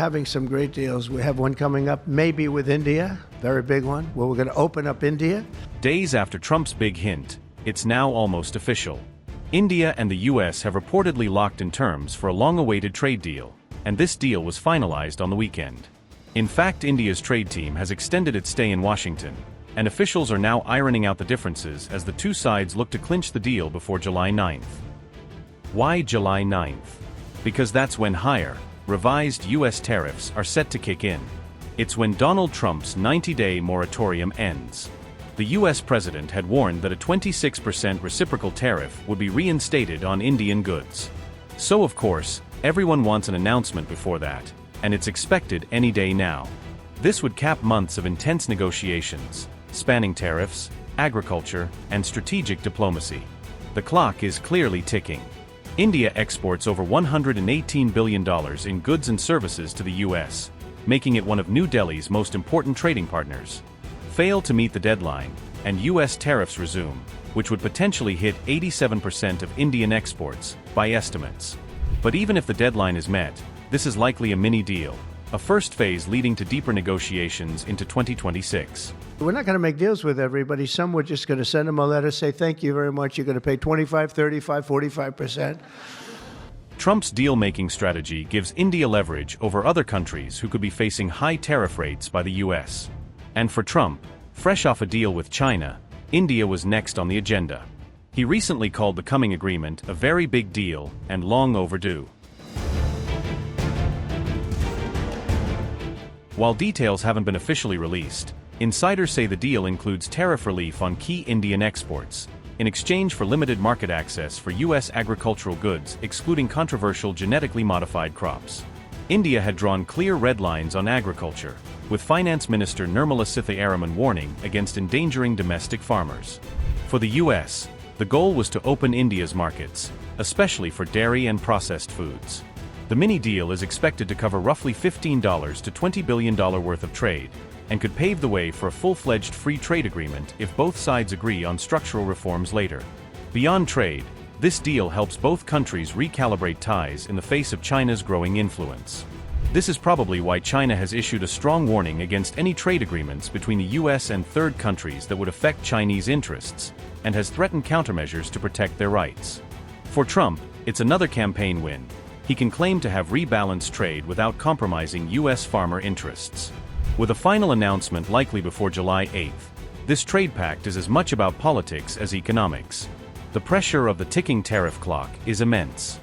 having some great deals. We have one coming up, maybe with India, very big one, where we're going to open up India. Days after Trump's big hint, it's now almost official. India and the US have reportedly locked in terms for a long-awaited trade deal, and this deal was finalized on the weekend. In fact, India's trade team has extended its stay in Washington, and officials are now ironing out the differences as the two sides look to clinch the deal before July 9th. Why July 9th? Because that's when higher, revised US tariffs are set to kick in. It's when Donald Trump's 90-day moratorium ends. The US president had warned that a 26% reciprocal tariff would be reinstated on Indian goods. So of course, everyone wants an announcement before that, and it's expected any day now. This would cap months of intense negotiations, spanning tariffs, agriculture, and strategic diplomacy. The clock is clearly ticking. India exports over $118 billion in goods and services to the US, making it one of New Delhi's most important trading partners. Fail to meet the deadline, and US tariffs resume, which would potentially hit 87% of Indian exports, by estimates. But even if the deadline is met, this is likely a mini deal, a first phase leading to deeper negotiations into 2026. We're not going to make deals with everybody. Some we're just going to send them a letter, say thank you very much, you're going to pay 25, 35, 45%. Trump's deal-making strategy gives India leverage over other countries who could be facing high tariff rates by the US. And for Trump, fresh off a deal with China, India was next on the agenda. He recently called the coming agreement a very big deal and long overdue. While details haven't been officially released, insiders say the deal includes tariff relief on key Indian exports, in exchange for limited market access for US agricultural goods excluding controversial genetically modified crops. India had drawn clear red lines on agriculture, with Finance Minister Nirmala Sitharaman warning against endangering domestic farmers. For the US, the goal was to open India's markets, especially for dairy and processed foods. The mini deal is expected to cover roughly $15 to $20 billion worth of trade, and could pave the way for a full-fledged free trade agreement if both sides agree on structural reforms later. Beyond trade, this deal helps both countries recalibrate ties in the face of China's growing influence. This is probably why China has issued a strong warning against any trade agreements between the US and third countries that would affect Chinese interests, and has threatened countermeasures to protect their rights. For Trump, it's another campaign win. He can claim to have rebalanced trade without compromising US farmer interests. With a final announcement likely before July 8th, this trade pact is as much about politics as economics. The pressure of the ticking tariff clock is immense.